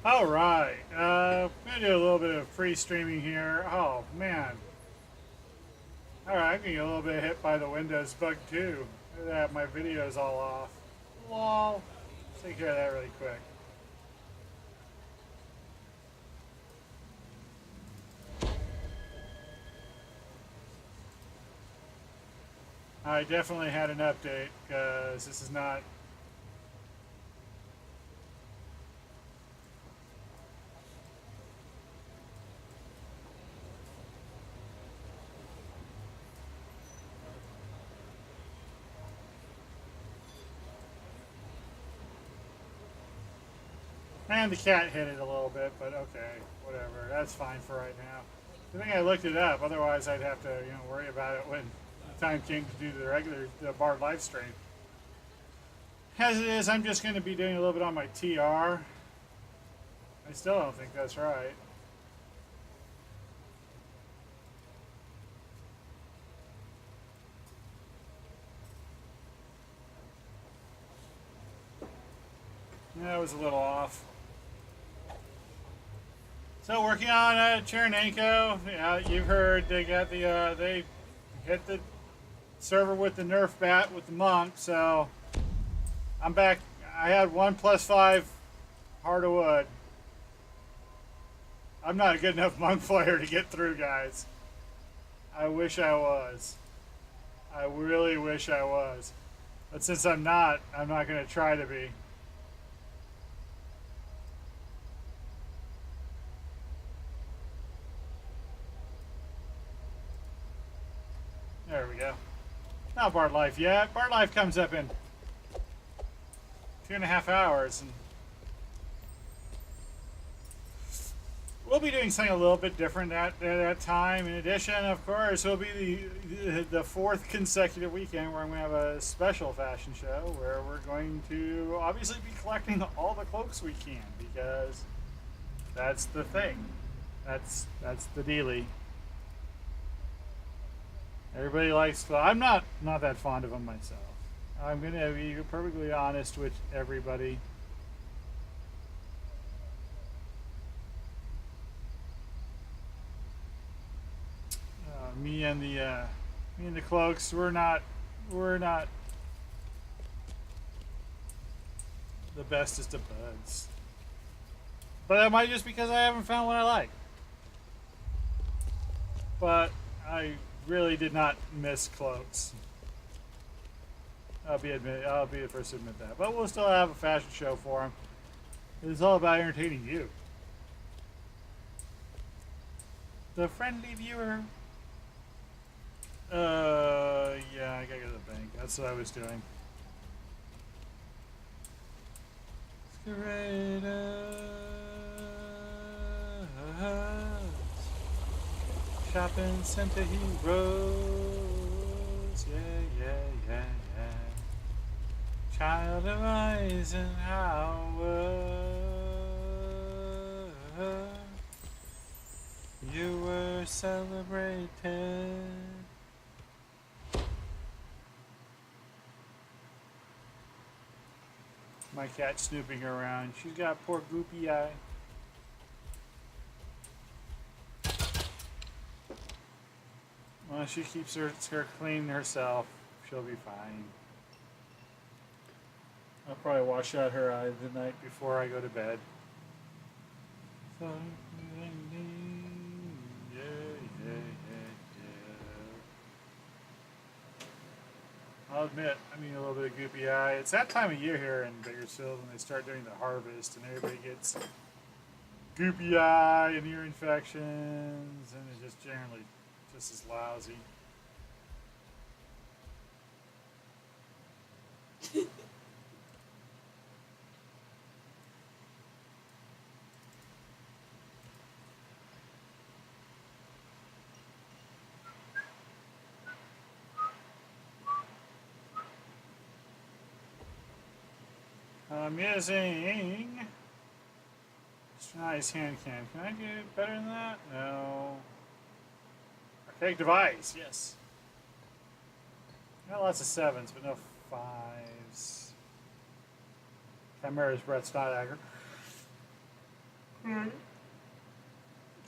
All right, I'm gonna do a little bit of free streaming here. Oh man, all right, I'm gonna get a little bit hit by the Windows bug too. Look at that, my video's all off. Lol. Take care of that really quick. I definitely had an update because this is not. And the cat hit it a little bit, but okay, whatever. That's fine for right now. I think I looked it up. Otherwise, I'd have to, worry about it when the time came to do the bar live stream. As it is, I'm just going to be doing a little bit on my TR. I still don't think that's right. That was a little off. So working on Chernenko. Yeah, you've heard they got they hit the server with the Nerf bat with the monk. So I'm back. I had 1+5 heart of wood. I'm not a good enough monk player to get through, guys. I wish I was. I really wish I was. But since I'm not going to try to be. There we go. Not Bard Life yet. Bard Life comes up in 2.5 hours. And we'll be doing something a little bit different at that time. In addition, of course, it'll be the fourth consecutive weekend where I'm going to have a special fashion show where we're going to obviously be collecting all the cloaks we can because that's the thing. That's the dealie. Everybody likes. I'm not that fond of them myself. I'm going to be perfectly honest with everybody. Me and the cloaks, we're not the bestest of buds. But that might just because I haven't found what I like. But I really did not miss cloaks. I'll be the first to admit that. But we'll still have a fashion show for them. It's all about entertaining you, the friendly viewer. Yeah, I gotta go to the bank. That's what I was doing. Shopping center heroes. Yeah. Child of Eisenhower. You were celebrated. My cat snooping around. She's got poor goopy eye. Well, she keeps her clean herself. She'll be fine. I'll probably wash out her eye the night before I go to bed. So, yeah. I'll admit, I mean a little bit of goopy eye. It's that time of year here in Bakersfield when they start doing the harvest and everybody gets goopy eye and ear infections and it's just generally just as lousy. I'm using nice hand cam. Can I do better than that? No. Archaic device, yes. Got lots of 7s, but no 5s. Chimera's breath's not accurate. And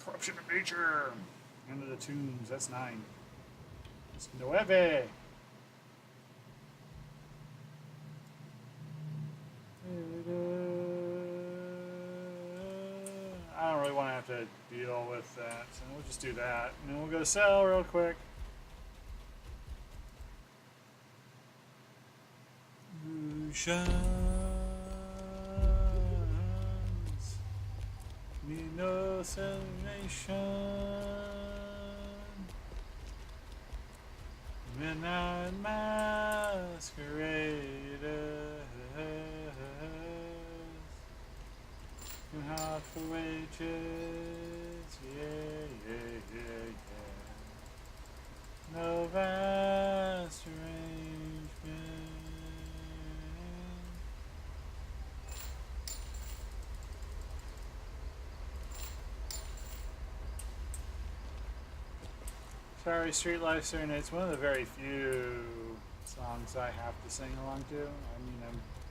Corruption of nature. End of the tombs. That's 9. It's 9. I don't really want to have to deal with that, so we'll just do that. And then we'll go sell real quick. Who shines? Need no salvation. Midnight masqueraders. And hard for wages. Yeah. No vast arrangement. Sorry, Street Life Serenade. It's one of the very few songs I have to sing along to. I mean,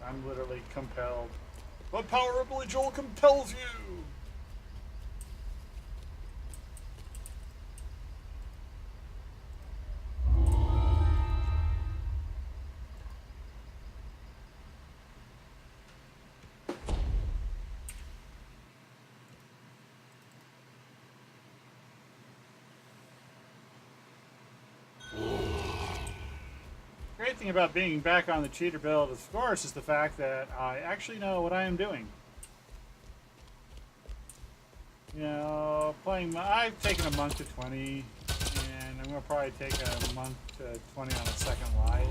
I'm literally compelled. What power of Billy Joel compels you? Great thing about being back on the cheater build, of course, is the fact that I actually know what I am doing. You know, I've taken a month to 20, and I'm going to probably take a month to 20 on a second life.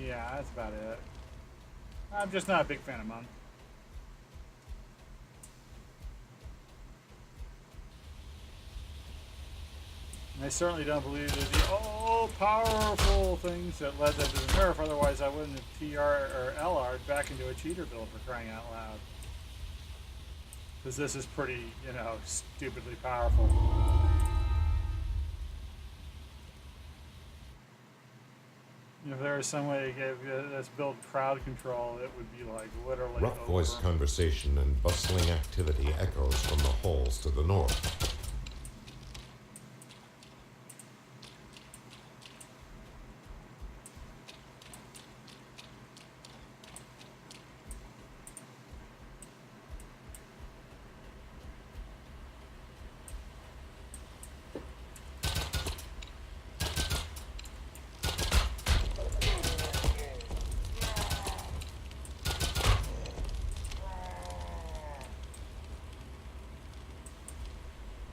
Yeah, that's about it. I'm just not a big fan of month. And I certainly don't believe that the all-powerful things that led them to the nerf. Otherwise, I wouldn't have TR or LR'd back into a cheater build for crying out loud. Because this is pretty, you know, stupidly powerful. If there was some way to give this build crowd control, it would be like literally Rough voice conversation and bustling activity echoes from the halls to the north.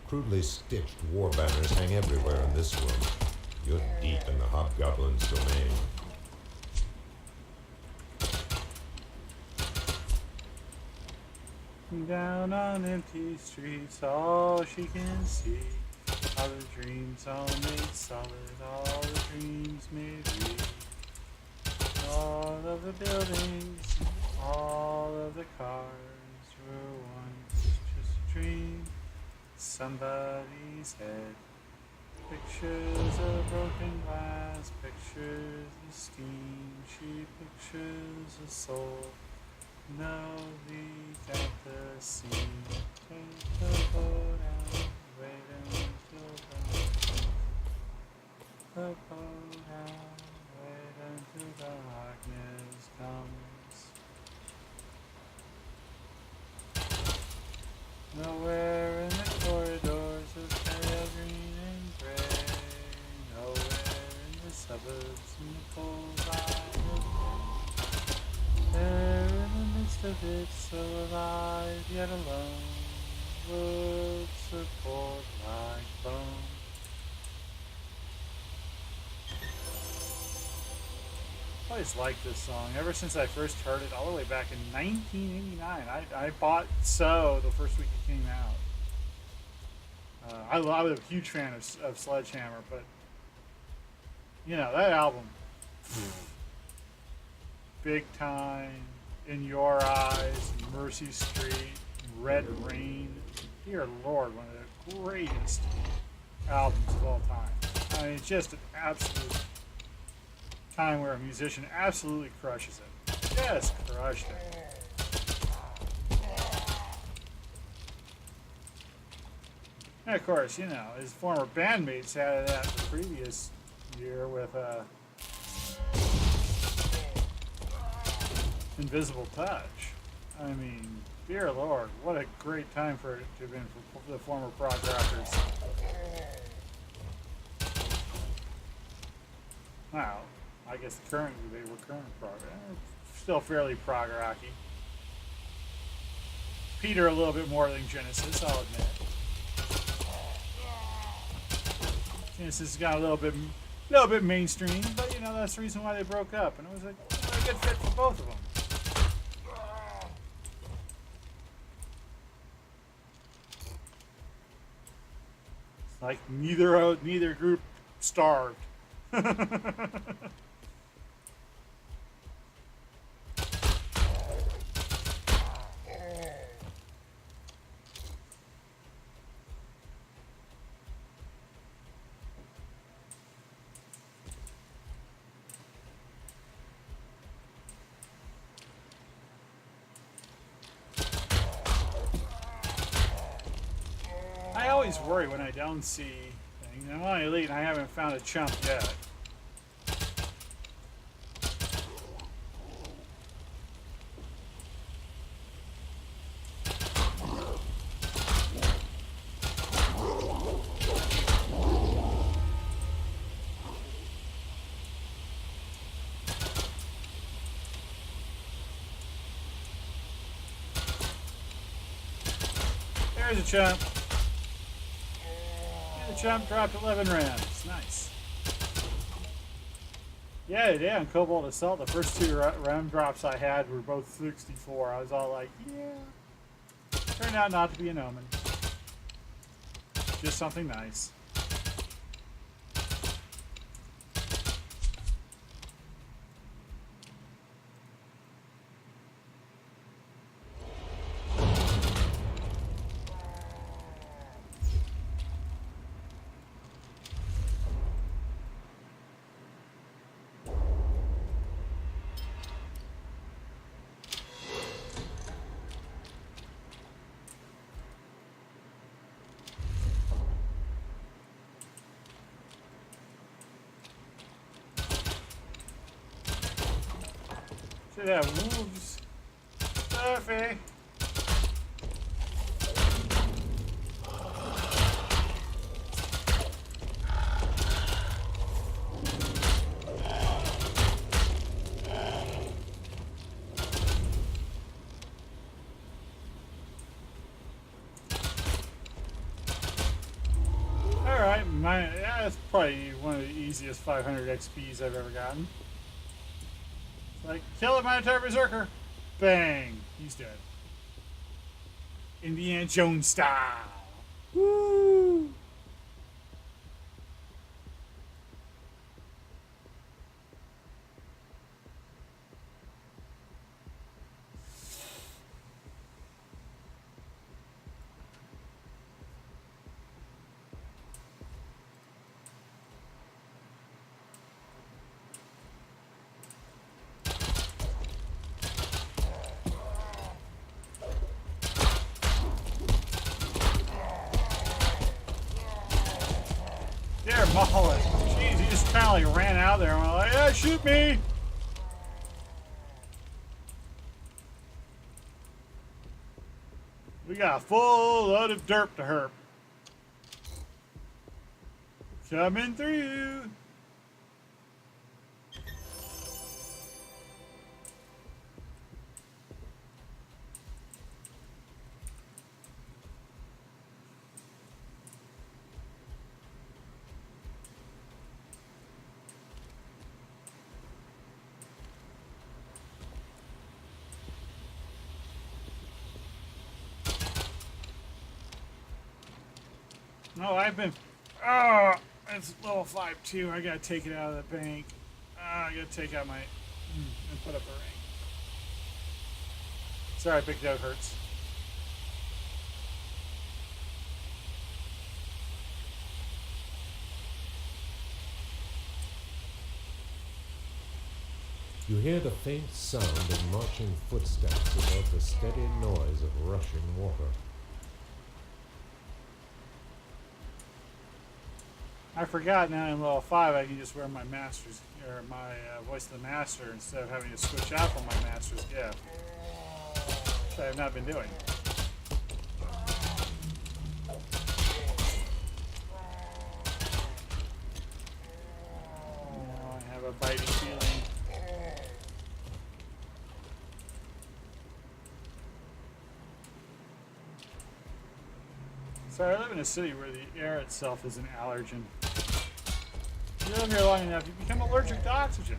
Crudely stitched war banners hang everywhere in this room. You're deep in the hobgoblin's domain. Down on empty streets, all she can see are the dreams all made solid, all the dreams made real. All of the buildings, all of the cars were once just a dream. Somebody's head. Pictures of broken glass, pictures of steam. She pictures a soul. Now leave at the scene. Take the boat out, wait until the boat out, wait until darkness comes. Nowhere in the corridors of pale green and gray. Nowhere in the suburbs in the cold light of day. There in the midst of it, so alive yet alone. Words are cold like bone. I always liked this song ever since I first heard it, all the way back in 1989. I bought So the first week it came out. I was a huge fan of Sledgehammer, but you know that album, Big Time, In Your Eyes, Mercy Street, Red Rain. Dear Lord, one of the greatest albums of all time. I mean, it's just an absolute time where a musician absolutely crushes it. Just crushed it. And of course, you know, his former bandmates had that the previous year with Invisible Touch. I mean, dear Lord, what a great time for it to have been for the former prog rockers. Wow, I guess currently they were current prog. Still fairly prog rocky. Peter a little bit more than Genesis, I'll admit. Genesis got a little bit mainstream, but you know that's the reason why they broke up, and it was a good fit for both of them. It's like neither group starved. I always worry when I don't see things. I'm on Elite and I haven't found a chump yet. There's a chump. The chump dropped 11 rams. Nice. Yeah, on Cobalt Assault, the first two ram drops I had were both 64. I was all like, yeah. Turned out not to be an omen. Just something nice. Should have wolves. Stuffy. Alright, yeah, that's probably one of the easiest 500 XPs I've ever gotten. Like, kill a Minotaur Berserker. Bang. He's dead. Indiana Jones style. Woo! Mullet. Jeez, he just kind of like ran out there and went like, yeah, shoot me! We got a full load of derp to herp. Coming through. No, I've been. Oh, it's level 5 too. I gotta take it out of the bank. I gotta take out my. And put up a ring. Sorry, Big Dog hurts. You hear the faint sound of marching footsteps above the steady noise of rushing water. I forgot now in level 5 I can just wear my master's or my voice of the master instead of having to switch out from my master's gift, which I have not been doing. Now I have a biting feeling. So I live in a city where the air itself is an allergen. If you live here long enough, you become allergic to oxygen.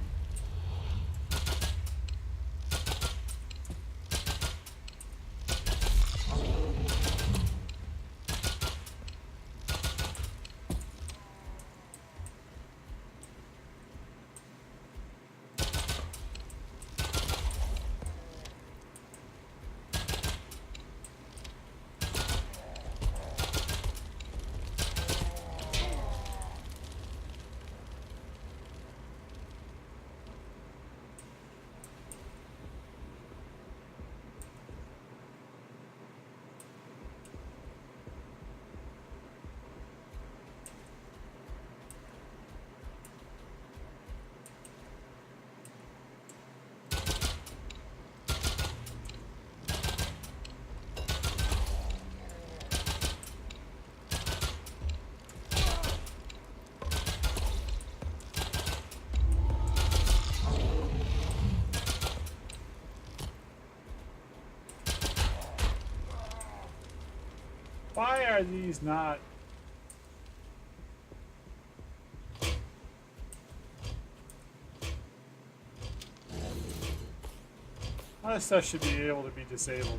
Why are these not? All this stuff should be able to be disabled.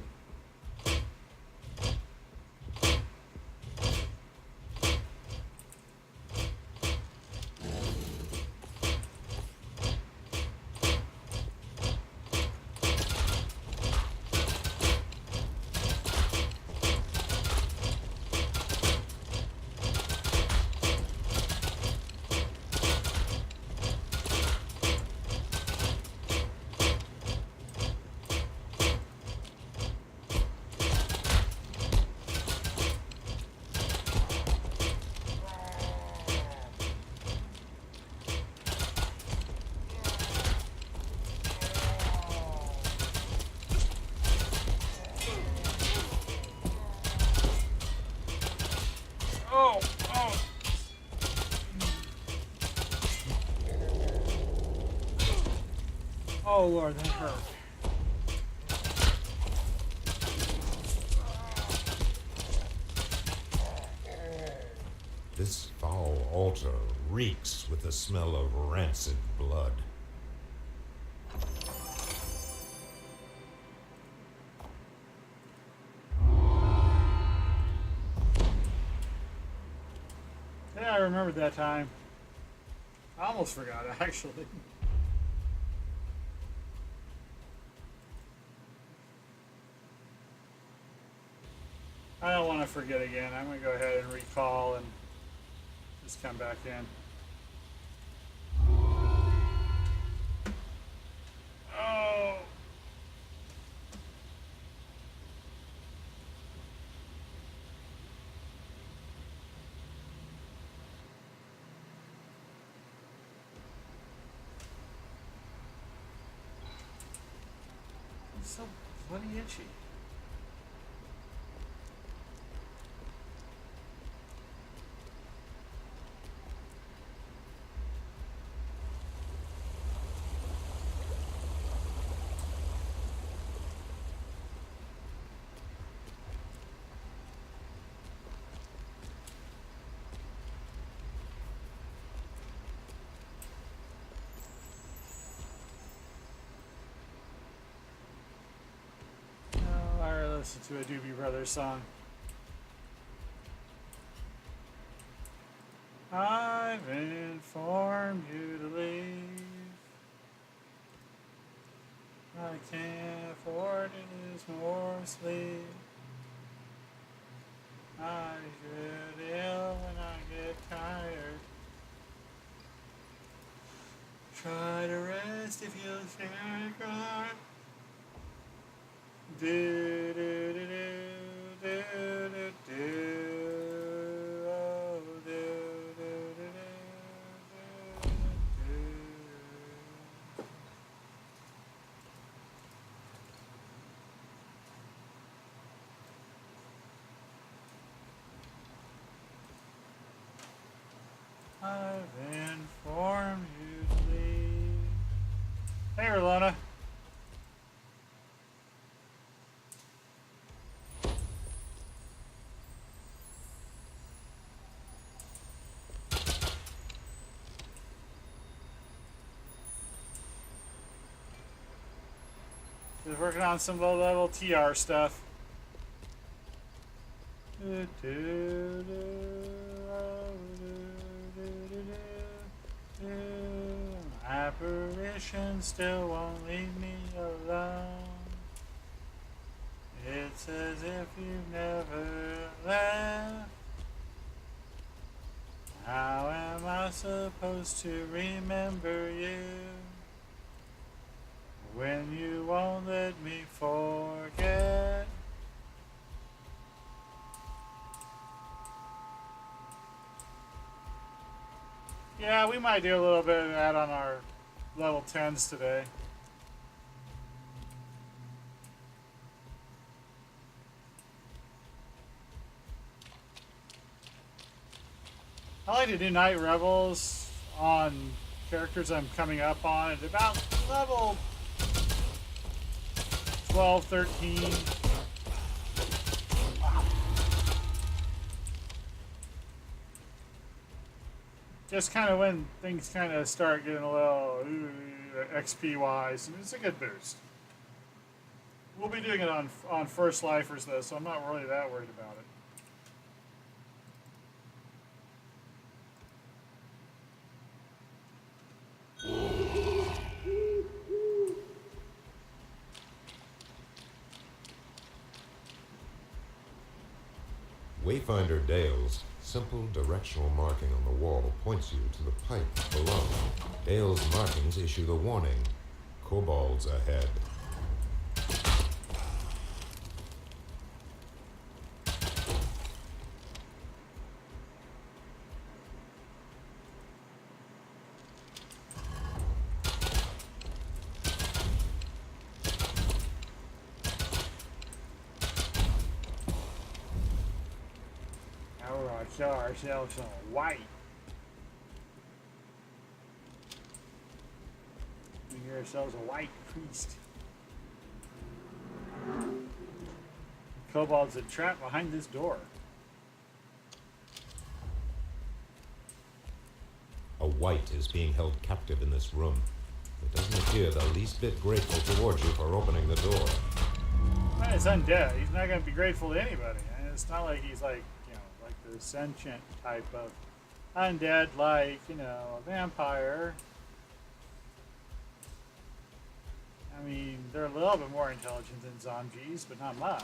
Oh, oh. Oh Lord, that hurt. This foul altar reeks with the smell of rancid blood. Yeah, I remembered that time. I almost forgot, actually. I don't want to forget again. I'm going to go ahead and recall and just come back in. Oh! It's so bloody itchy. Oh, I already listened to a Doobie Brothers song. I've informed you to leave. I can't afford to lose more sleep. I get ill when I get tired. Try to rest if you can't cry. Do do do do do do do. Oh, do do do I've informed you to leave. Hey, Rolona. Just working on some low-level TR stuff. Apparition still won't leave me alone. It's as if you've never left. How am I supposed to remember you when you won't let me forget? Yeah, we might do a little bit of that on our level 10s today. I like to do Night Rebels on characters I'm coming up on at about level 12, 13. Just kind of when things kind of start getting a little XP wise, and it's a good boost. We'll be doing it on First Lifers though, so I'm not really that worried about it. Wayfinder Dale's simple directional marking on the wall points you to the pipe below. Dale's markings issue the warning: kobolds ahead. Show ourselves some white. We hear ourselves a white priest. The kobolds are trapped behind this door. A wight is being held captive in this room. It doesn't appear the least bit grateful towards you for opening the door. Well, it's undead. He's not going to be grateful to anybody. And it's not like he's like the sentient type of undead, like, a vampire. I mean, they're a little bit more intelligent than zombies, but not much.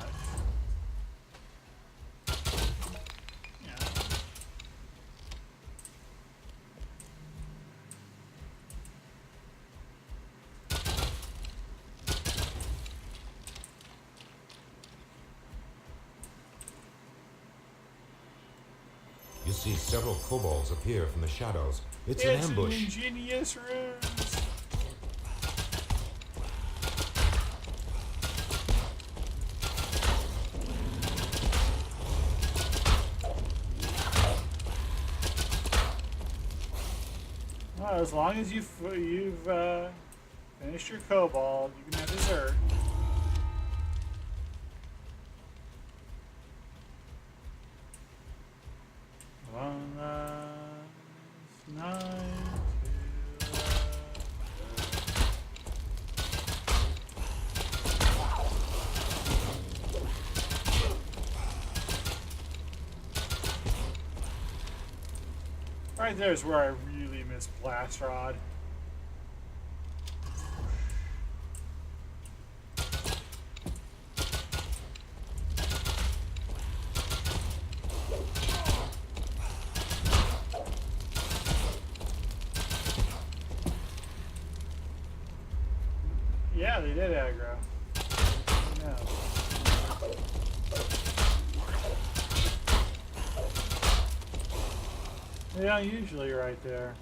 You see several kobolds appear from the shadows. It's an ambush. It's an ingenious ruse. Well, as long as you've finished your kobold, you can have dessert. One last night. Right there's where I really miss Blast Rod. Yeah, they did aggro. No. They don't usually right there.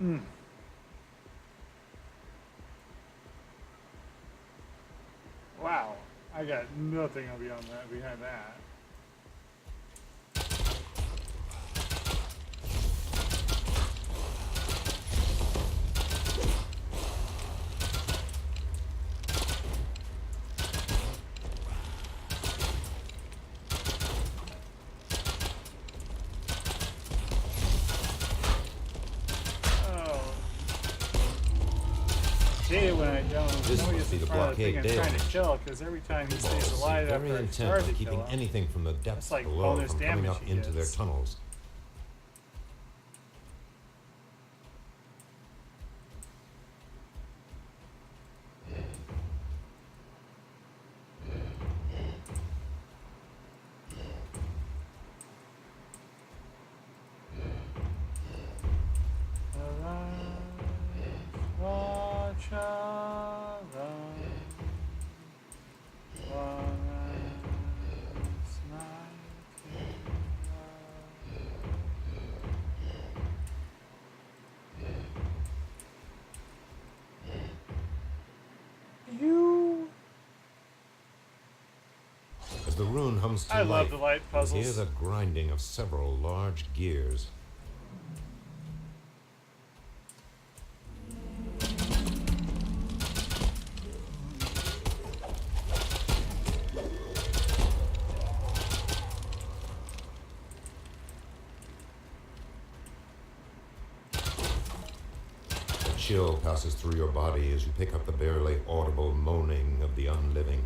Mm. Wow. I got nothing beyond that, behind that. When I don't This must be the blockade I'm trying to kill, because every time he stays alive very after I intent start on to keeping kill him, anything from the depths it's like below bonus from coming damage up he into their gets. tunnels. Watch alive. You. As the rune hums to I life, love the light you hear puzzles. the grinding of several large gears. A chill passes through your body as you pick up the barely audible moaning of the unliving.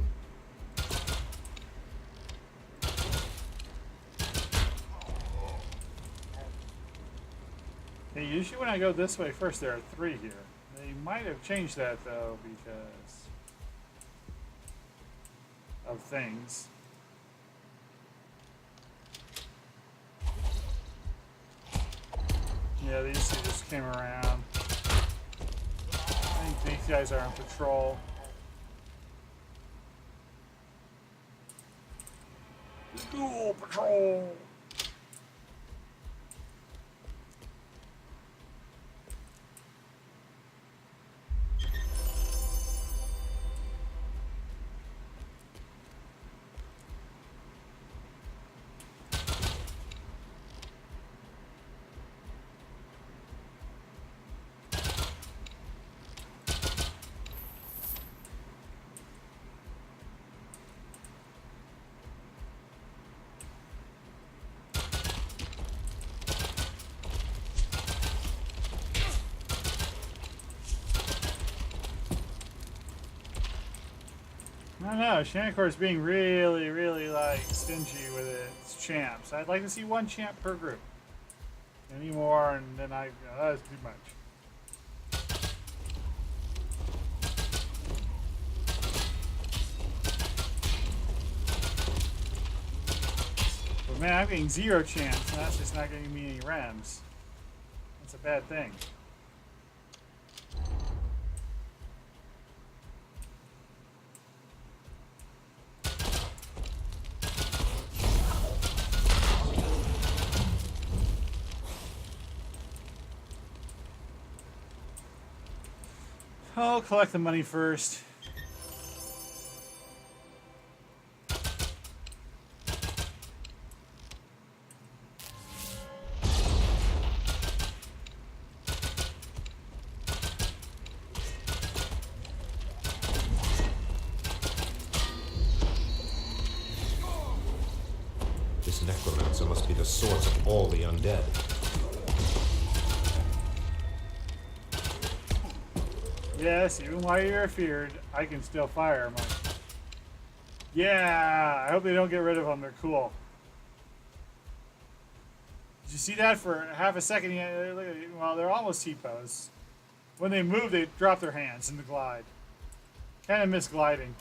Hey, usually when I go this way first, there are 3 here. They might have changed that though because of things. Yeah, these two just came around. I think these guys are on patrol. Ghoul patrol! I don't know, Shanacor's being really, really like stingy with its champs. I'd like to see 1 champ per group. Any more, and then that's too much. But man, I'm getting 0 champs, and that's just not getting me any rems. That's a bad thing. I'll collect the money first. This necromancer must be the source of all the undead. Yes, even while you're feared, I can still fire them. Yeah, I hope they don't get rid of them. They're cool. Did you see that for half a second? Yeah, well, they're almost T-pose. When they move, they drop their hands in the glide. Kind of miss gliding.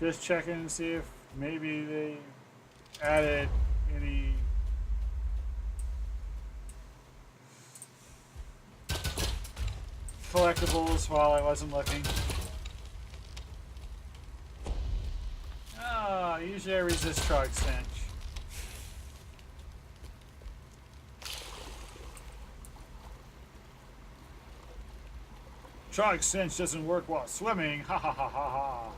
Just checking and see if maybe they added any collectibles while I wasn't looking. Oh, usually I resist Trog Stench. Trog Stench doesn't work while swimming. Ha ha ha ha ha.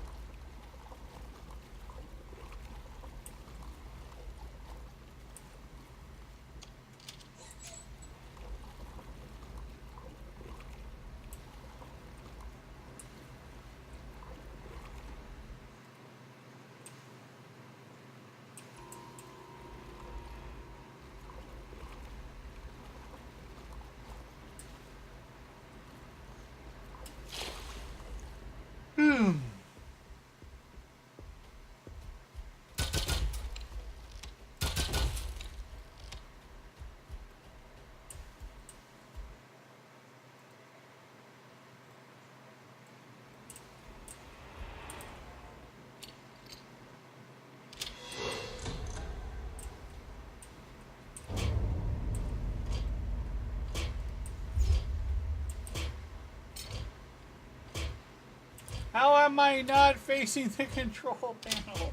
How am I not facing the control panel?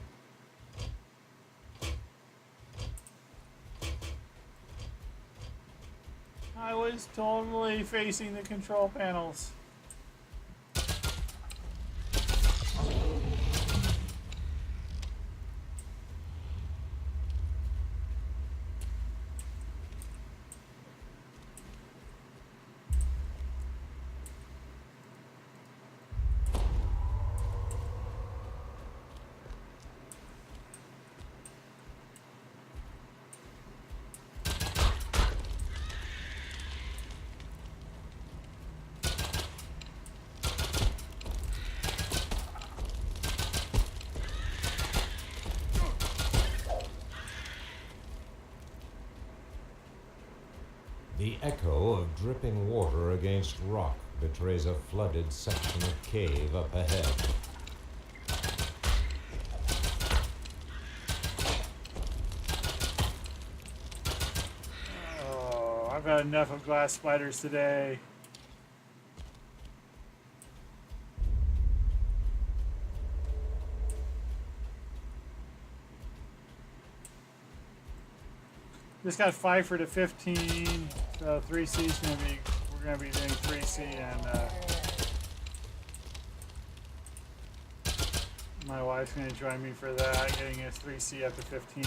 I was totally facing the control panels. The echo of dripping water against rock betrays a flooded section of cave up ahead. Oh, I've had enough of glass spiders today. Just got 5 for the 15. So 3C's gonna be. We're gonna be doing 3C, and my wife's gonna join me for that, getting us 3C up to 15.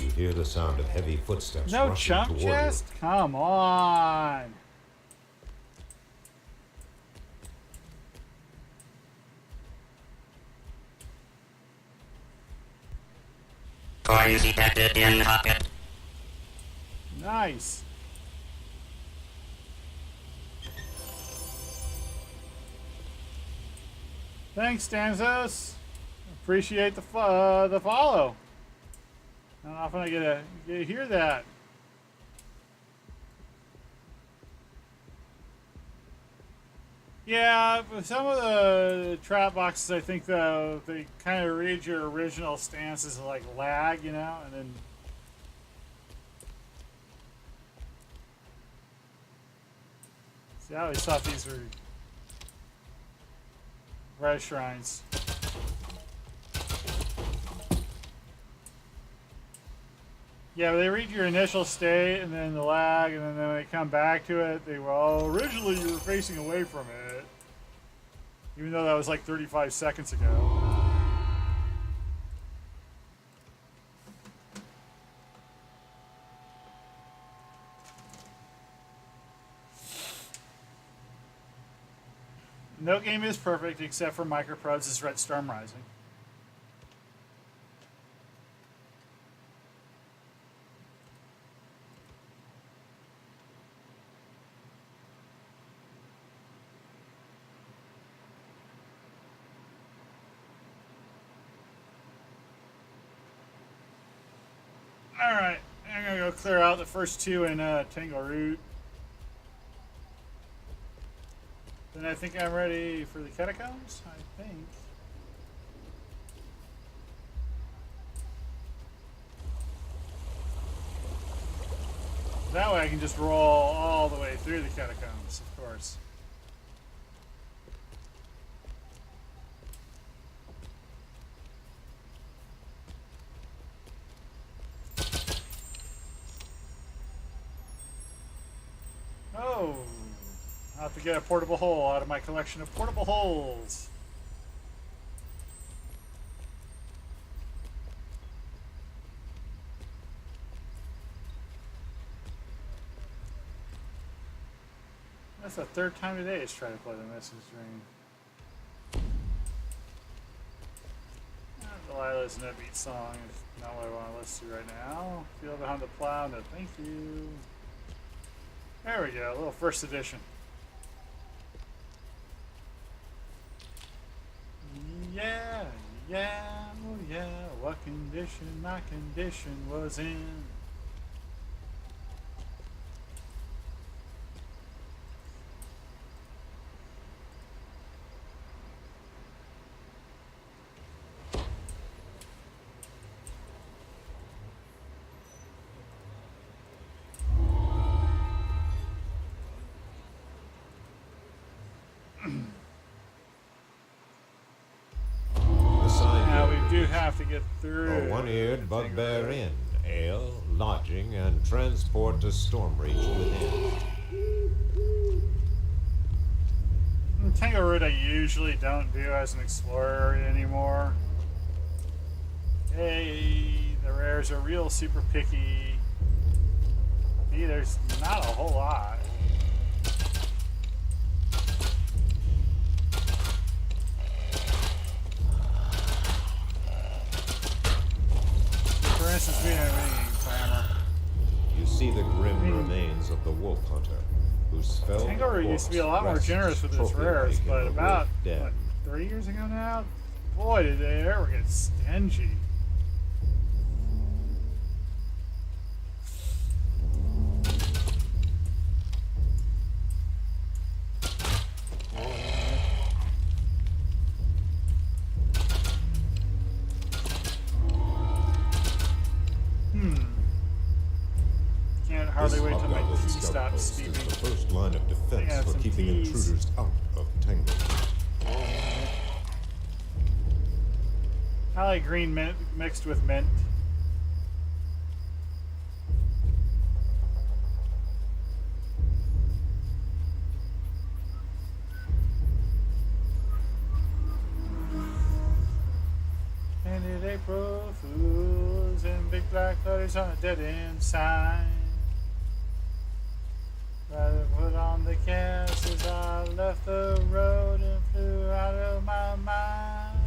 You hear the sound of heavy footsteps No rushing chump toward chest? Come on. Coins detected in pocket. Nice. Thanks, Stanzos. Appreciate the follow. Not often I get to hear that. Yeah, with some of the trap boxes, I think they kind of read your original stance as like lag, you know, and then see, I always thought these were res shrines. Yeah, they read your initial state and then the lag, and then when they come back to it, they well, originally you were facing away from it. Even though that was like 35 seconds ago. No game is perfect except for Micropro's Red Storm Rising. Alright, I'm gonna go clear out the first two in Tangle Root. And I think I'm ready for the catacombs, I think. That way I can just roll all the way through the catacombs, of course. Oh, I'll have to get a portable hole out of my collection of portable holes. That's the third time today is trying to play the message ring. Delilah's an upbeat song. It's not what I want to listen to right now. Feel behind the plow. No, thank you. There we go. A little first edition. Yeah, yeah, oh yeah. What condition my condition was in. Have to get through. A one-eared bugbear inn, ale, lodging, and transport to Stormreach within. Tango Route I usually don't do as an explorer anymore. Hey, the rares are real super picky. B, there's not a whole lot. For instance, we have any clamor. You see the grim remains of the wolf hunter, whose fell Tango used to be a lot more generous with its rares, but about what, 3 years ago now, boy, did they ever get stingy. Hardly wait till my tea stops steaming. The first line of defense for keeping intruders out of Tango. I like green mint mixed with mint. And it April Fools in big black letters on a dead end sign. Rather put on the cast as I left the road and flew out of my mind.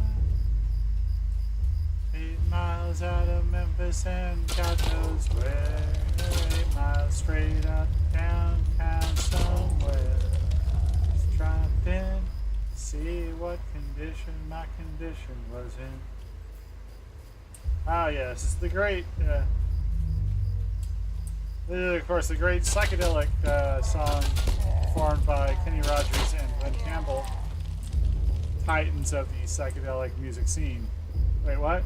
8 miles out of Memphis and God knows where. 8 miles straight up downtown somewhere. Just dropped in, see what condition my condition was in. Ah, yes, it's the great. This is, of course, the great psychedelic song performed by Kenny Rogers and Glenn Campbell, titans of the psychedelic music scene. Wait, what?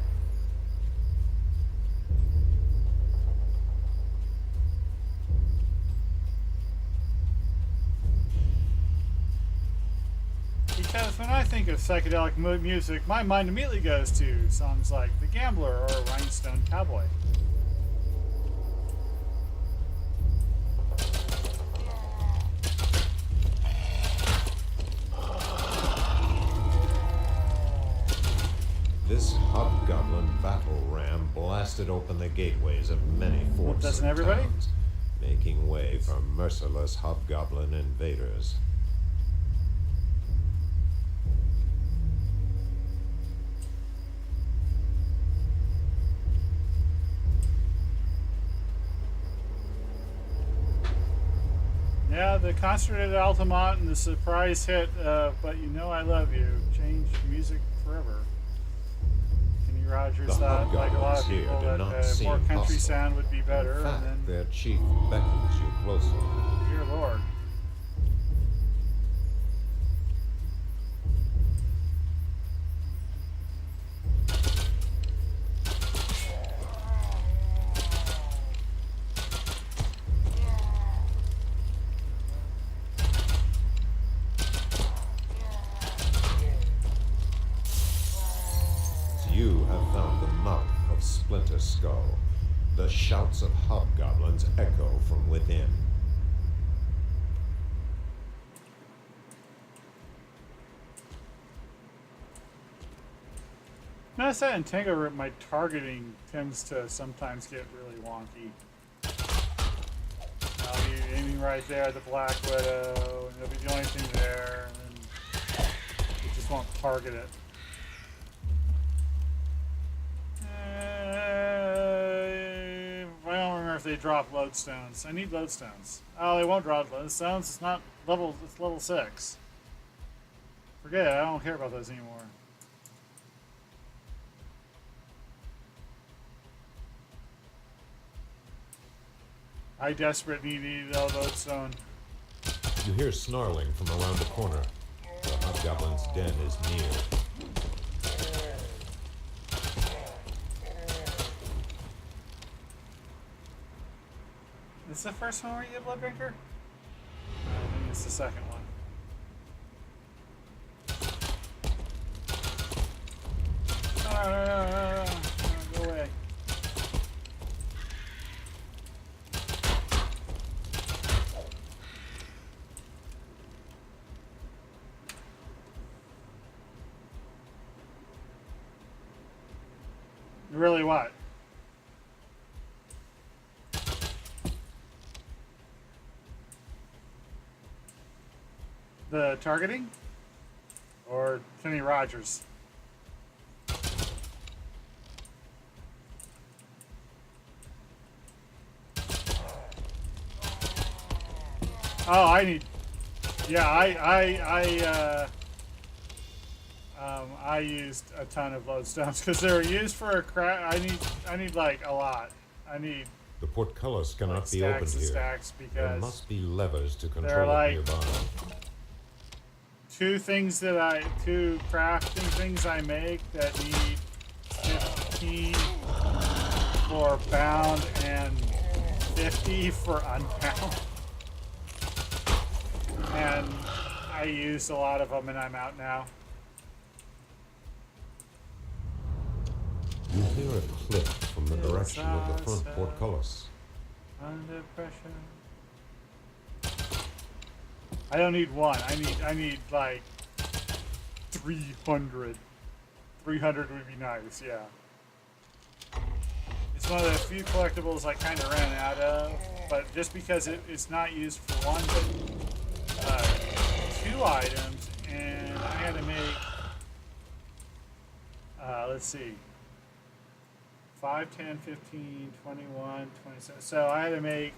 Because when I think of psychedelic music, my mind immediately goes to songs like The Gambler or Rhinestone Cowboy. This hobgoblin battle ram blasted open the gateways of many forts Doesn't and everybody? towns, making way for merciless hobgoblin invaders. Yeah, the concert at Altamont and the surprise hit, But You Know I Love You, changed music forever. Kenny Rogers thought, like a lot of people, that more country hostile. sound would be better. In fact, and then, their chief beckons you closer. dear Lord. Skull. The shouts of hobgoblins echo from within. Notice that in Tango Root, my targeting tends to sometimes get really wonky. I'll be aiming right there at the Black Widow, and it'll be the only thing there, and then it just won't target it. I don't remember if they drop lodestones. I need lodestones. Oh, they won't drop lodestones. It's not level. It's level 6. Forget it. I don't care about those anymore. I desperately need a lodestone. You hear snarling from around the corner. The hobgoblin's den is near. Is this the first one where you get Blood Drinker? I think it's the second one. No, go away. Really what? The targeting? Or Kenny Rogers? Oh, I need... Yeah, I used a ton of lodestones because they were used for a craft. I need like a lot. I need The portcullis cannot like be opened stacks and here. stacks There because must be levers to there are control it like nearby. two crafting things I make that need 15 for bound and 50 for unbound. And I used a lot of them and I'm out now. You hear a click from the direction of the front portcullis. Under pressure. I don't need one. I need like 300. 300 would be nice, yeah. It's one of the few collectibles I kind of ran out of, but just because it's not used for one, but 2 items, and I had to make, let's see, 5, 10, 15, 21, 27. So I had to make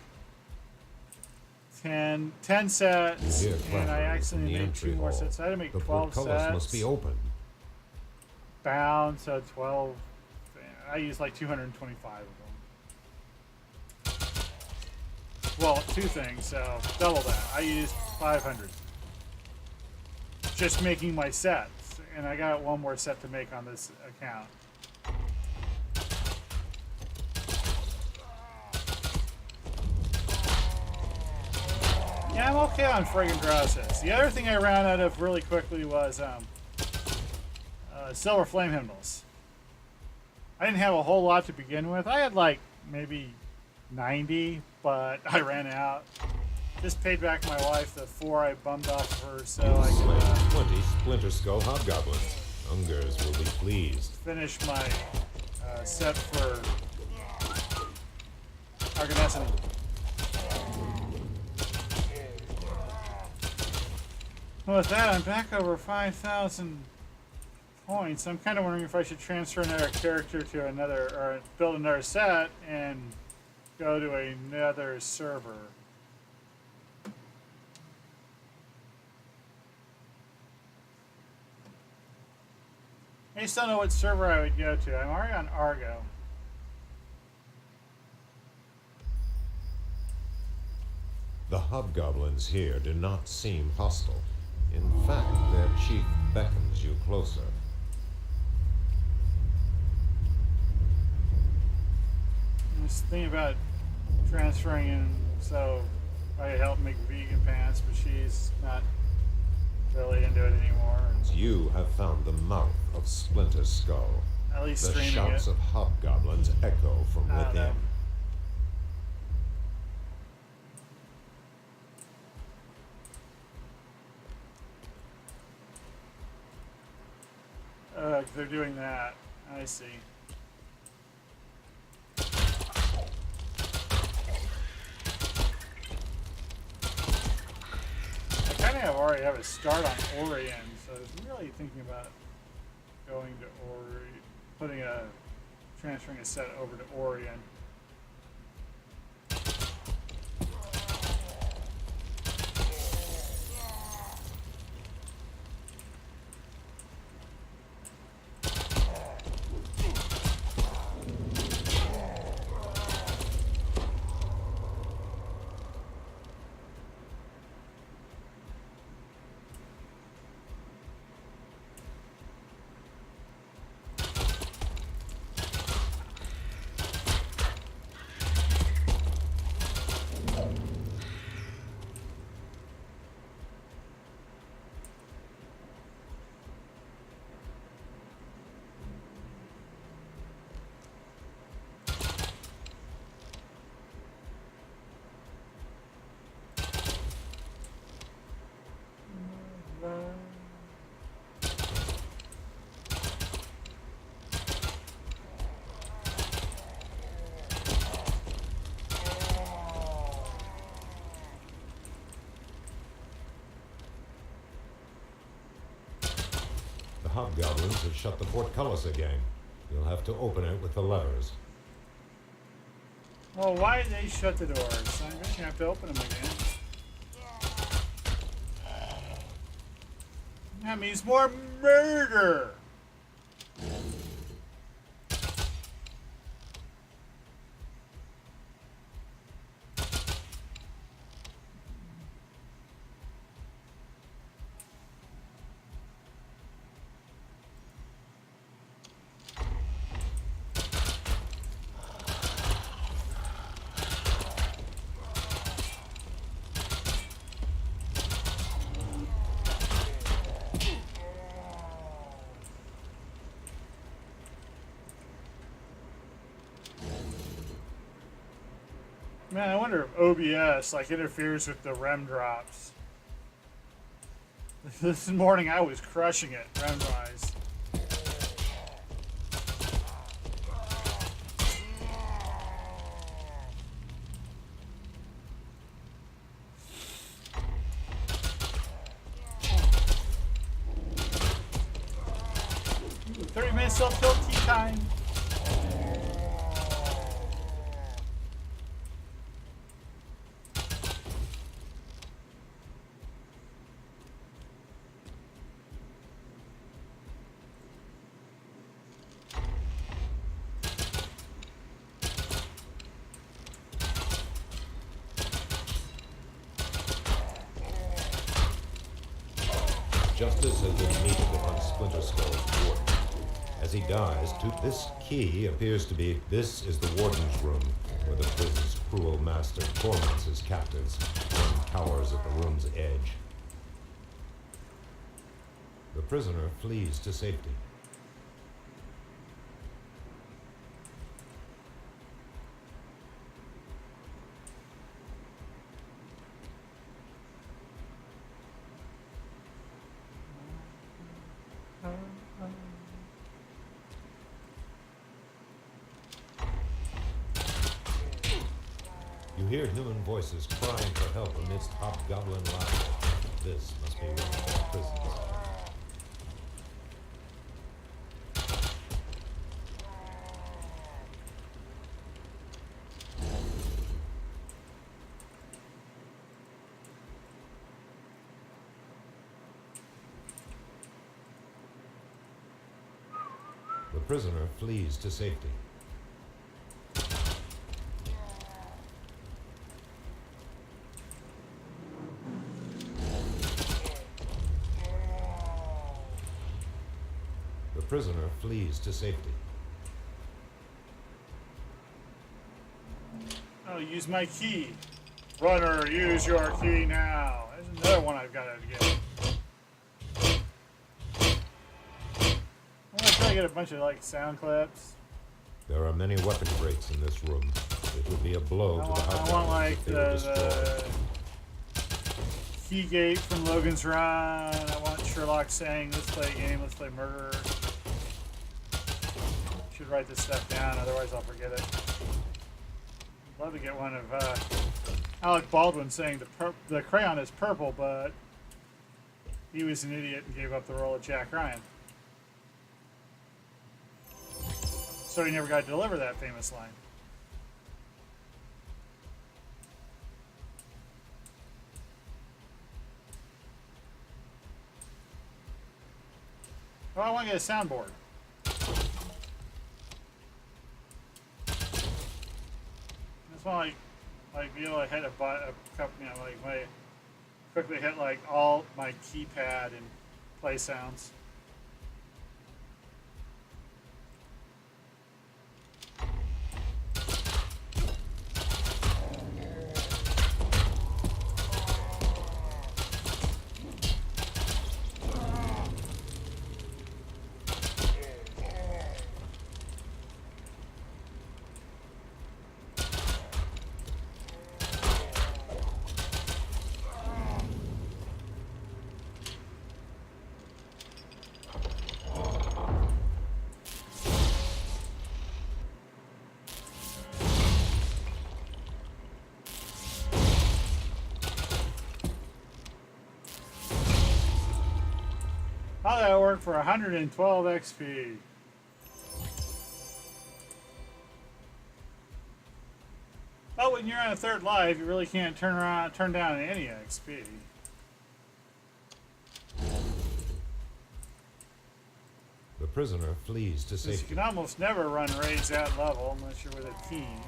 10 sets, You hear and I clattering actually from the made entry 2 more hall. sets. So I had to make The 12 portcullis sets. must be open. Bound, so 12. I used like 225 of them. Well, 2 things, so double that. I used 500. Just making my sets, and I got 1 more set to make on this account. Yeah, I'm okay on friggin' Drowses. The other thing I ran out of really quickly was Silver Flame Hymnals. I didn't have a whole lot to begin with. I had like maybe 90, but I ran out. Just paid back my wife the 4 I bummed off of her so I Slain could 20 Splinter Skull hobgoblins. Ungers will be pleased. finish my set for Argonescent. Well, with that, I'm back over 5,000 points. I'm kind of wondering if I should transfer another character to another, or build another set and go to another server. I just don't know what server I would go to. I'm already on Argo. The hobgoblins here do not seem hostile. In fact, their chief beckons you closer. I was thinking about transferring in so I could help make vegan pants, but she's not really into it anymore. You have found the mouth of Splinter Skull. At least The streaming shouts it. of hobgoblins echo from I don't know. within. They're doing that. I see. I kind of already have a start on Orion, so I was really thinking about going to transferring a set over to Orion. The hobgoblins have shut the portcullis again. You'll have to open it with the levers. Well, why did they shut the doors? I'm going to have to open them again. That means more murder! Man, I wonder if OBS like interferes with the REM drops. This morning I was crushing it REM-wise. Ooh, 30 minutes till tea time. Justice has been meted upon Splinter Skull's warden. As he dies, this key appears to be, this is the warden's room, where the prison's cruel master torments his captives. One cowers at the room's edge. The prisoner flees to safety. You hear human voices crying for help amidst hobgoblin laughter. This must be one of their prisons. The prisoner flees to safety. The prisoner flees to safety. I'll use my key. Runner, use your key now. There's another one I've got to get. I want to tell I get a bunch of like sound clips. There are many weapon crates in this room. It would be a blow to the I want hobgoblins like if they were destroyed. the Keygate from Logan's Run. I want Sherlock saying, "Let's play a game. Let's play murder." Should write this stuff down, otherwise I'll forget it. I'd love to get one of Alec Baldwin saying the crayon is purple, but he was an idiot and gave up the role of Jack Ryan. So he never got to deliver that famous line. Oh, I want to get a soundboard. I just want to like be able to hit a couple, you know, like quickly hit like all my keypad and play sounds. How did that work for 112 XP? But when you're on a third life, you really can't turn down any XP. The prisoner flees to You safety. can almost never run raids that level unless you're with a team.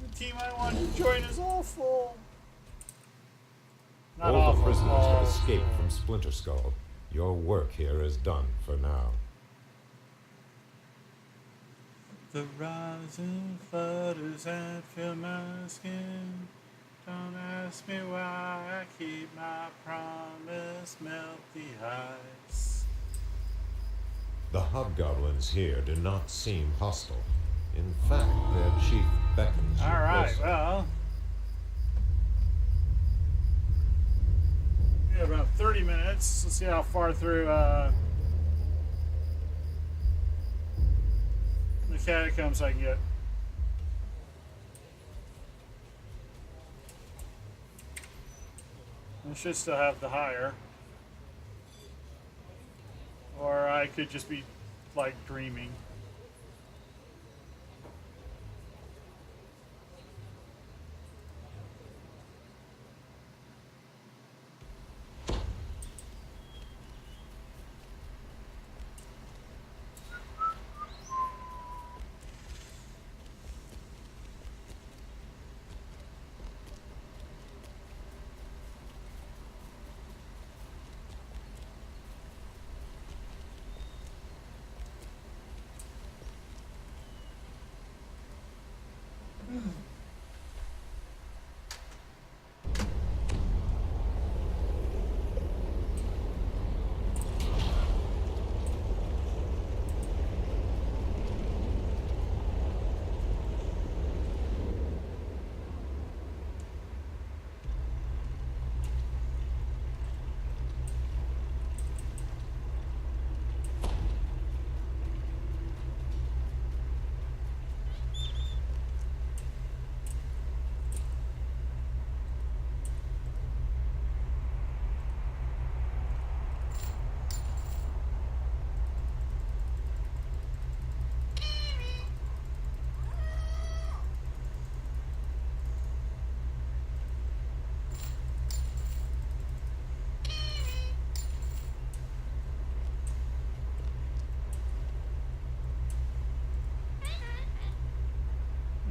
The team I want to join is awful. Not All awful. the prisoners have awful. escaped from Splinter Skull. Your work here is done for now. The rising flutters that fill my skin. Don't ask me why I keep my promise, melt the ice. The hobgoblins here do not seem hostile. In fact, their chief beckons you All right, closer. well. We have about 30 minutes. Let's see how far through the catacombs I can get. I should still have the higher. Or I could just be like dreaming.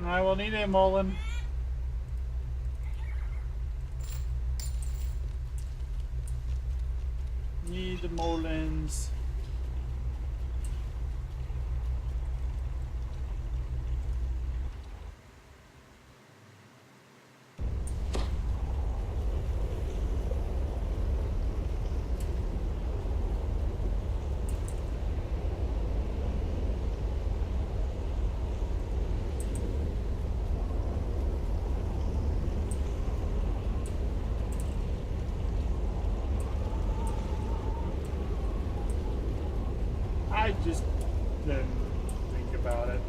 I will need a Mullen. Need the Mullins. just didn't think about it.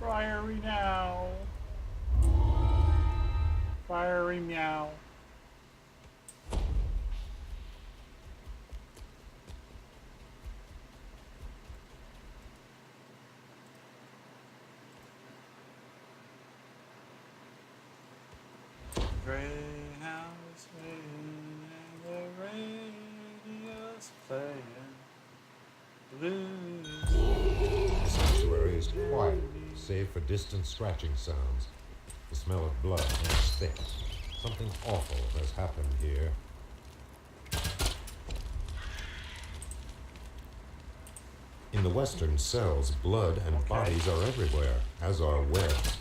Fiery now. Fiery meow. Greyhounds waiting and the radio's playing blues. The sanctuary is quiet, save for distant scratching sounds. The smell of blood hangs thick. Something awful has happened here. In the western cells, blood and bodies are everywhere, as are webs.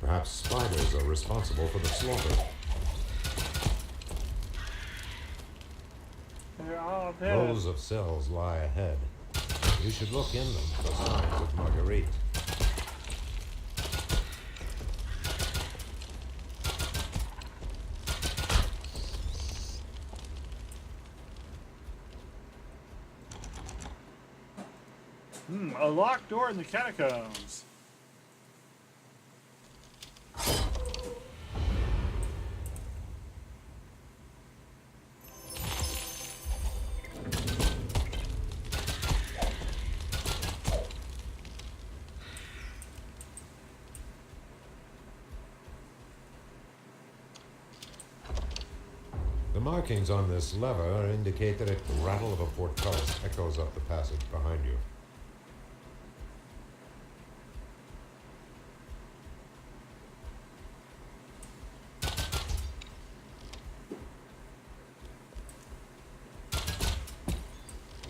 Perhaps spiders are responsible for the slaughter. They're all dead. Rows of cells lie ahead. You should look in them for signs of Marguerite. A locked door in the catacombs. The markings on this lever indicate that a rattle of a portcullis echoes up the passage behind you.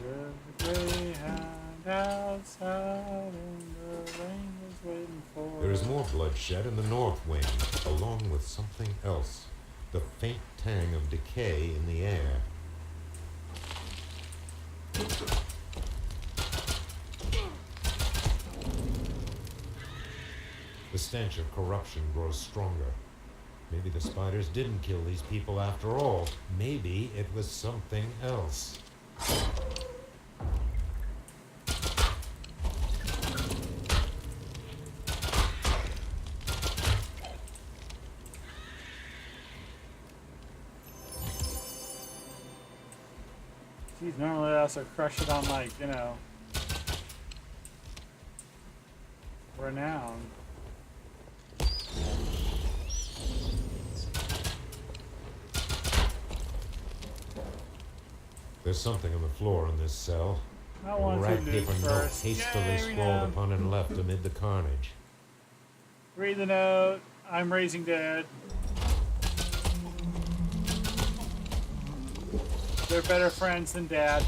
There's a greyhound outside and the rain is waiting for. There is more bloodshed in the north wing, along with something else. The faint tang of decay in the air. The stench of corruption grows stronger. Maybe the spiders didn't kill these people after all. Maybe it was something else. Geez, normally I also crush it on, like, renown. There's something on the floor in this cell. I A want to rag loot paper note first. hastily Yay, scrawled renown. upon and left amid the carnage. Read the note. I'm raising dead. They're better friends than Dad.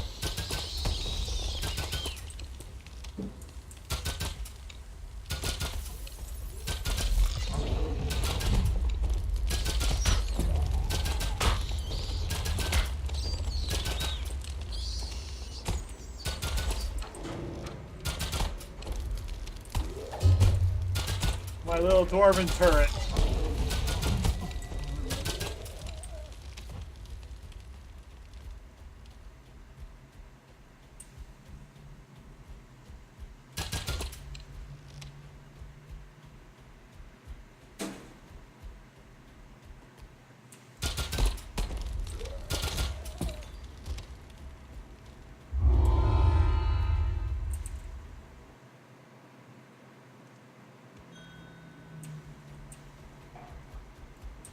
My little dwarven turret.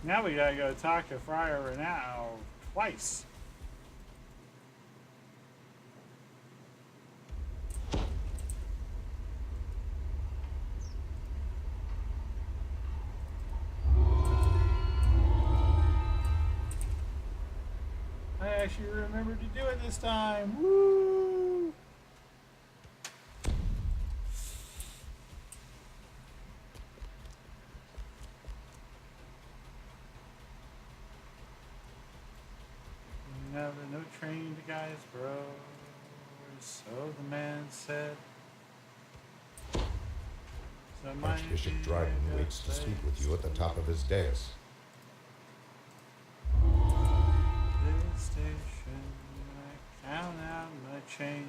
Now we gotta go talk to Friar Renau twice. actually remembered to do it this time. Woo! Never no train to guys, bro. So the man said. So Archbishop Dryden waits to speak with you at the top of his dais. This station, I count out my change.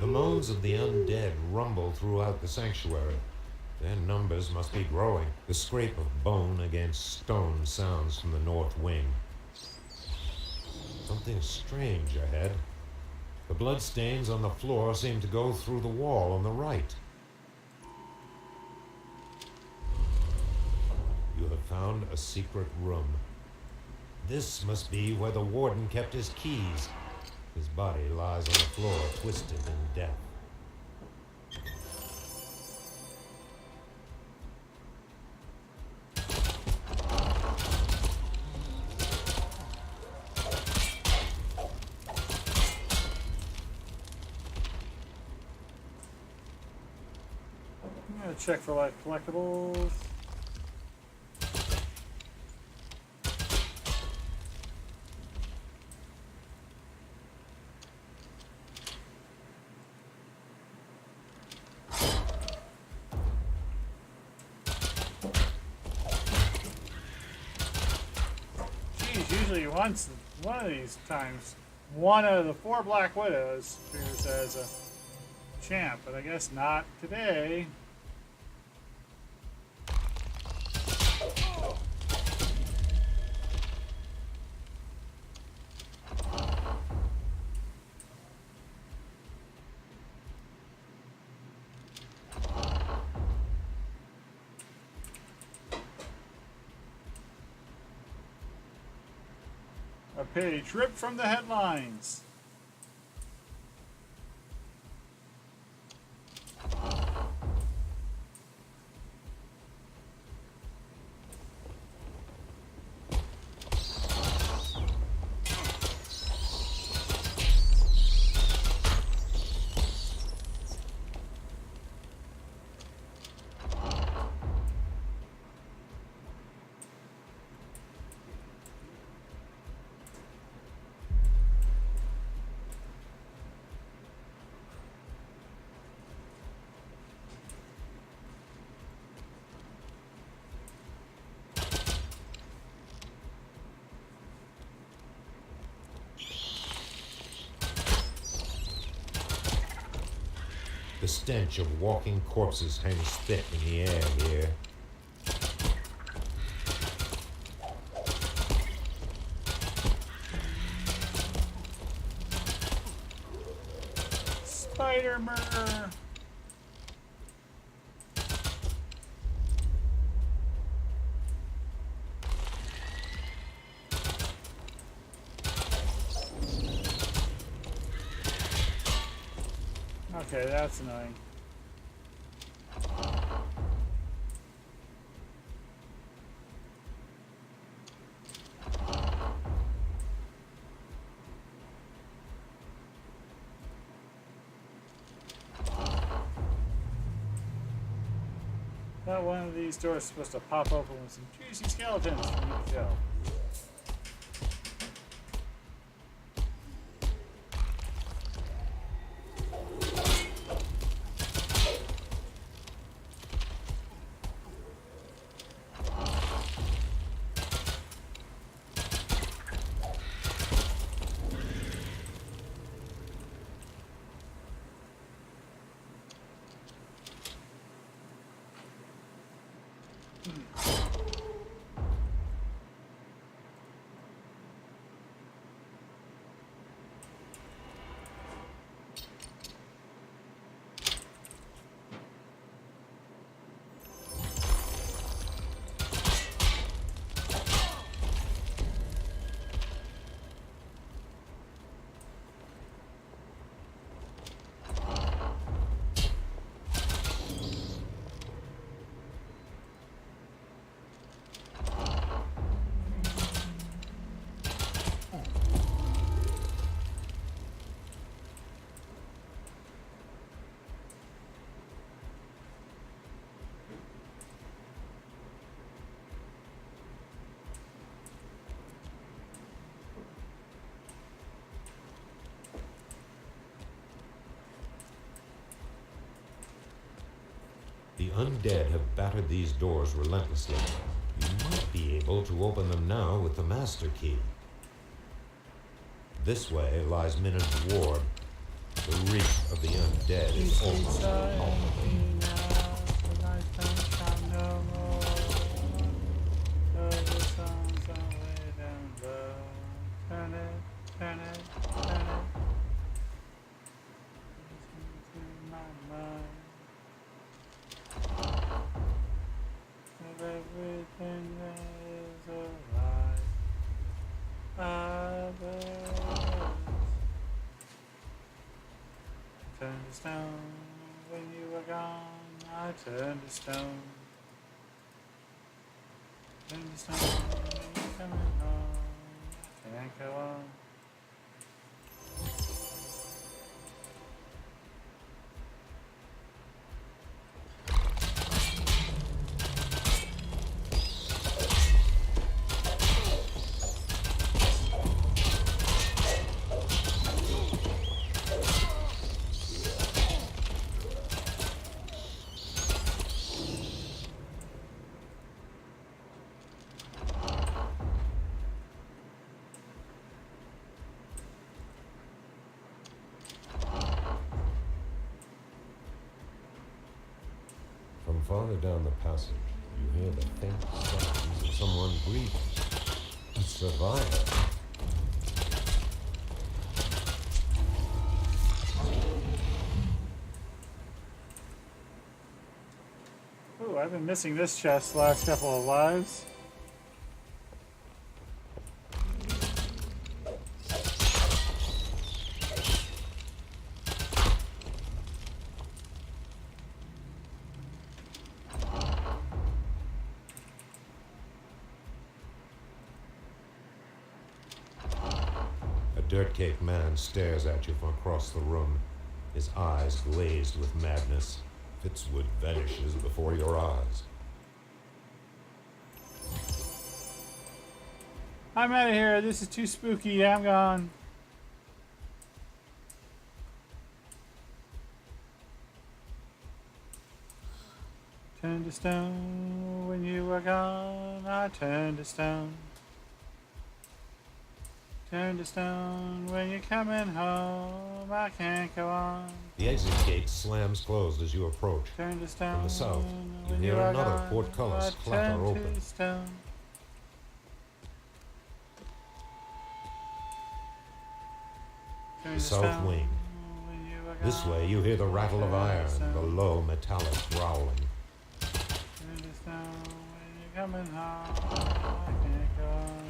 The moans of the undead rumble throughout the sanctuary. Their numbers must be growing. The scrape of bone against stone sounds from the north wing. Something strange ahead. The bloodstains on the floor seem to go through the wall on the right. You have found a secret room. This must be where the warden kept his keys. His body lies on the floor, twisted in death. I'm gonna check for like collectibles. Usually once, one of these times, one of the 4 Black Widows appears as a champ, but I guess not today. A page ripped from the headlines. The stench of walking corpses hangs thick in the air here. Spider murder. Okay, that's annoying. Thought one of these doors is supposed to pop open with some juicy skeletons for me to kill. undead have battered these doors relentlessly. You might be able to open them now with the master key. This way lies Minon's ward. The reach of the undead is almost palpable. Turn it, turn it, turn it. Listen to my mind. Of everything that is alive, I was. Turned to stone when you were gone. I turned to stone. Turned to stone when you're coming home. I can't go on. From farther down the passage, you hear the faint sounds of someone breathing. A survivor. Ooh, I've been missing this chest the last couple of lives. A dirt-caked man stares at you from across the room, his eyes glazed with madness. Fitzwood vanishes before your eyes. I'm out of here. This is too spooky. I'm gone. Turned to stone when you were gone. I turned to stone. Turned to stone when you're coming home. I can't go on. The exit gate slams closed as you approach. Turned to stone. From the south, you when hear were another gone. portcullis I clatter turned open. to stone. Turned The to south stone wing. when you were This gone. way you hear the rattle of Turned to iron, stone. the low metallic growling. Turned to stone when you're coming home. I can't go on.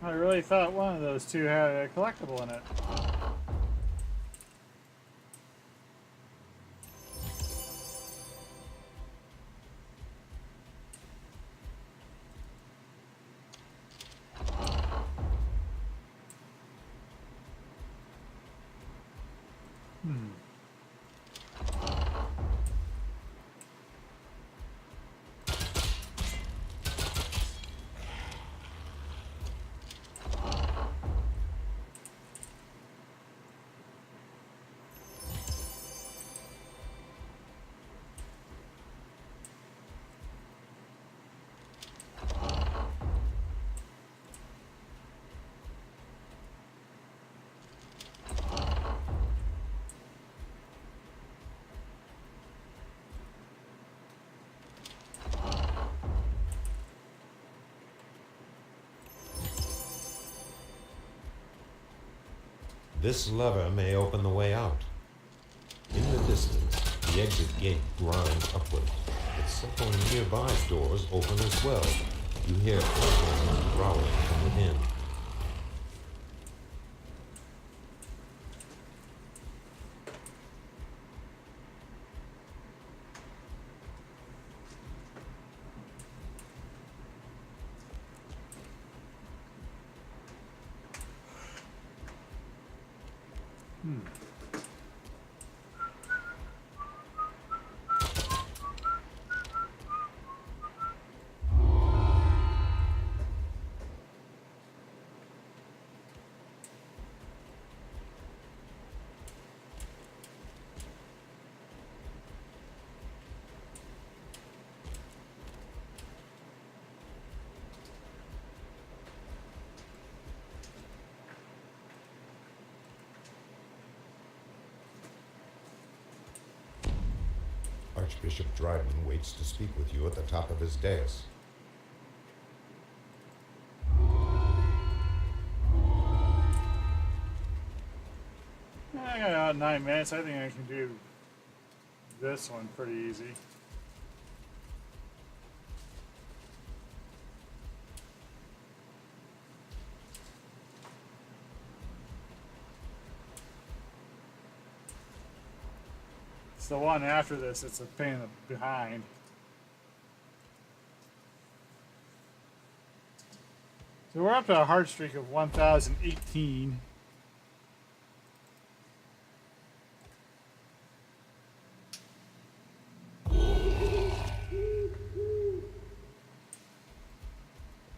I really thought one of those two had a collectible in it. This lever may open the way out. In the distance, the exit gate grinds upward, but several nearby doors open as well. You hear crackling and growling from within. Archbishop Dryden waits to speak with you at the top of his dais. I got about 9 minutes. I think I can do this one pretty easy. It's the one after this. It's a pain in the behind. So we're up to a hard streak of 1,018.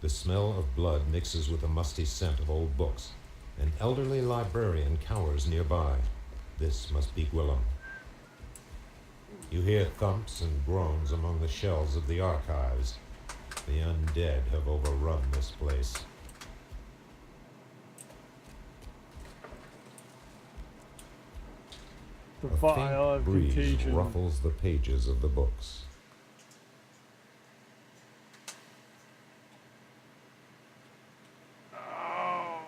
The smell of blood mixes with the musty scent of old books. An elderly librarian cowers nearby. This must be Gwillem. You hear thumps and groans among the shelves of the archives. The undead have overrun this place. The A vial faint of breeze contagion. ruffles the pages of the books. Oh.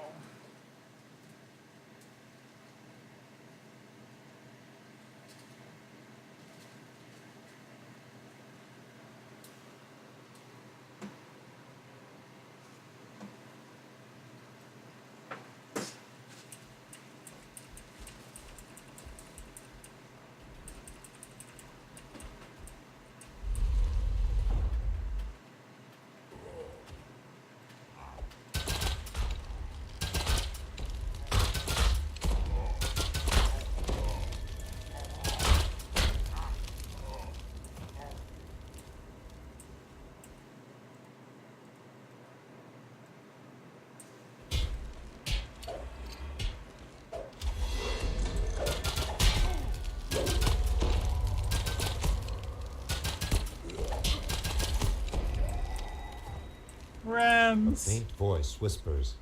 A Friends. faint voice whispers,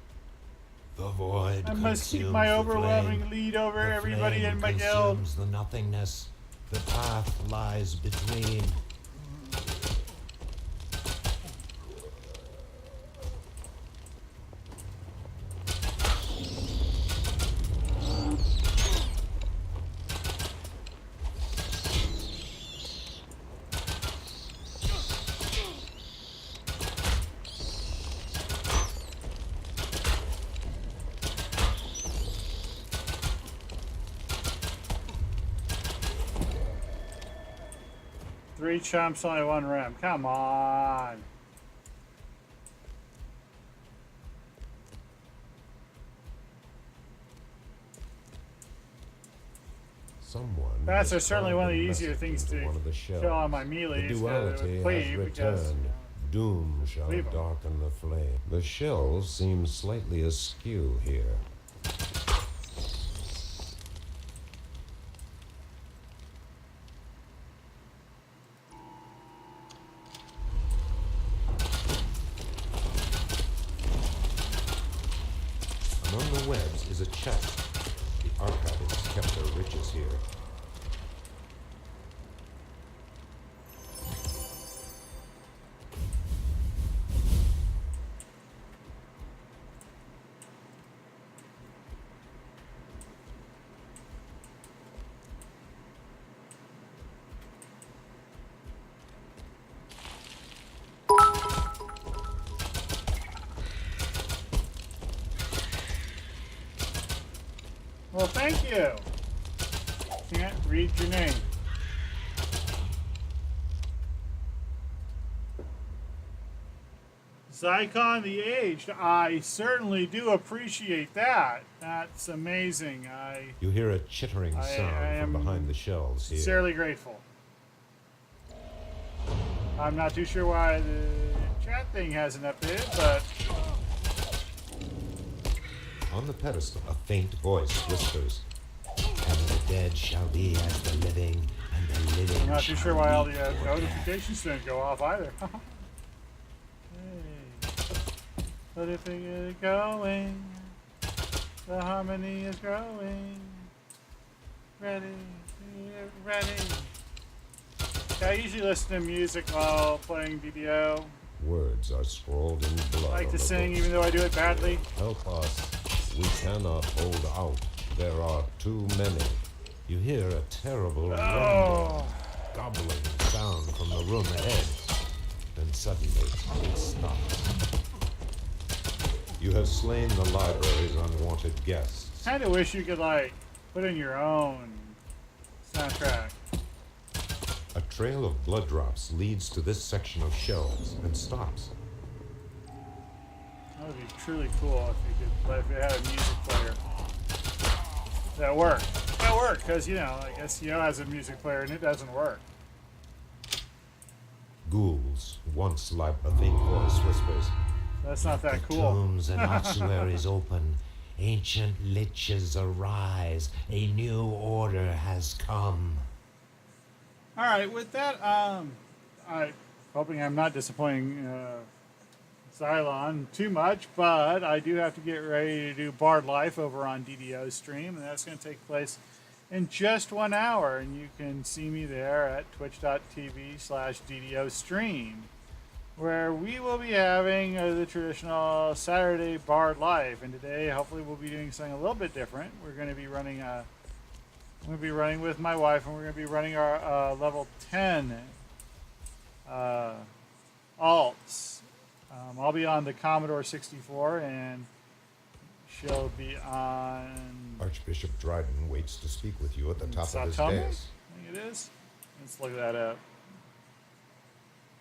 "The void I must keep consumes my the overwhelming flame. lead over The everybody flame in my guild. consumes the nothingness. The path lies between." Three chumps, only one rim. Come on. Someone Bats has are certainly carved one of a the easier message things into to one of the kill on my shells. melee. The duality has returned. Doom shall Leave 'em. darken the flame. The shells seem slightly askew here. Among the webs is a chest. The archivists kept their riches here. Well, thank you. Can't read your name. Zycon the Aged, I certainly do appreciate that. That's amazing. You hear a chittering sound I from am behind the shelves here. sincerely grateful. I'm not too sure why the chat thing hasn't updated, but On the pedestal, a faint voice whispers, "And the dead shall be as the living, and the living I'm not too shall sure why all be the forever." notifications didn't go off either. Hey. But if it is going, the harmony is growing. Ready, ready. I usually listen to music while playing DDO. Words are scrawled in blood. I like on to the sing books. even though I do it badly. Help us. We cannot hold out. There are too many. You hear a terrible rumbling, gobbling sound from the room ahead. Then suddenly it stops. You have slain the library's unwanted guests. Kind of wish you could like put in your own soundtrack. A trail of blood drops leads to this section of shelves and stops. That would be truly cool if you could, if you had a music player. That worked. That worked because I guess has a music player and it doesn't work. Ghouls, once a faint voice whispers. That's not that The cool. tombs and ossuaries open. Ancient liches arise. A new order has come. All right, with that, I'm hoping I'm not disappointing Xylon too much, but I do have to get ready to do Bard Life over on DDO stream, and that's going to take place in just 1 hour, and you can see me there at twitch.tv/DDO stream, where we will be having the traditional Saturday Bard Life, and today hopefully we'll be doing something a little bit different. We're going to be running I'm going to be running with my wife, and we're going to be running our level 10 alts. I'll be on the Commodore 64, and she'll be on Archbishop Dryden waits to speak with you at the top of his Satome? dais. I think it is. Let's look that up.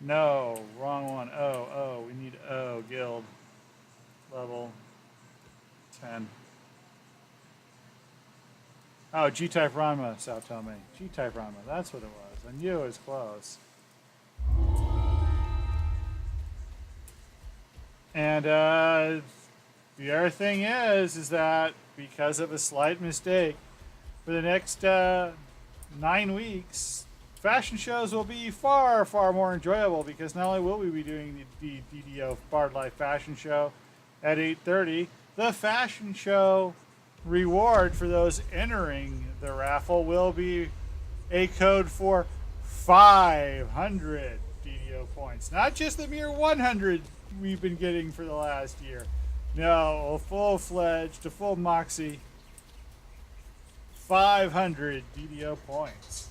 No, wrong one. We need guild level 10. Oh, G-Type Ranma, Sao Tome. G-Type Ranma, that's what it was. I knew it was close. And the other thing is that because of a slight mistake, for the next 9 weeks, fashion shows will be far, far more enjoyable because not only will we be doing the DDO Bard Life Fashion Show at 8:30, the fashion show reward for those entering the raffle will be a code for 500 DDO points. Not just the mere 100 we've been getting for the last year. No, a full-fledged, a full Moxie, 500 DDO points.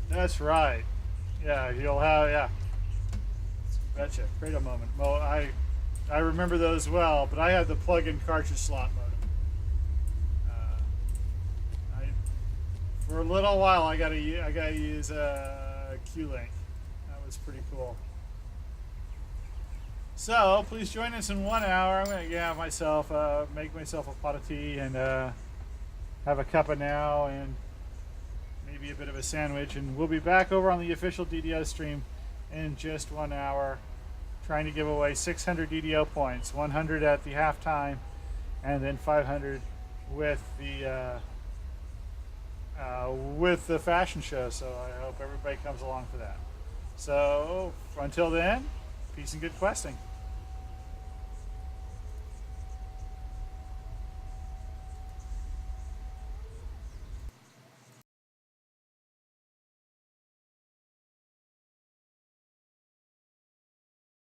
That's right. Yeah, you'll have, yeah. Betcha. Credo moment. Well, I remember those well, but I had the plug-in cartridge slot modem. For a little while, I gotta use Q-Link. That was pretty cool. So please join us in 1 hour. I'm gonna make myself a pot of tea and have a cup of now and maybe a bit of a sandwich, and we'll be back over on the official DDO stream in just 1 hour, trying to give away 600 DDO points, 100 at the halftime, and then 500 with the fashion show. So I hope everybody comes along for that. So until then, peace and good questing.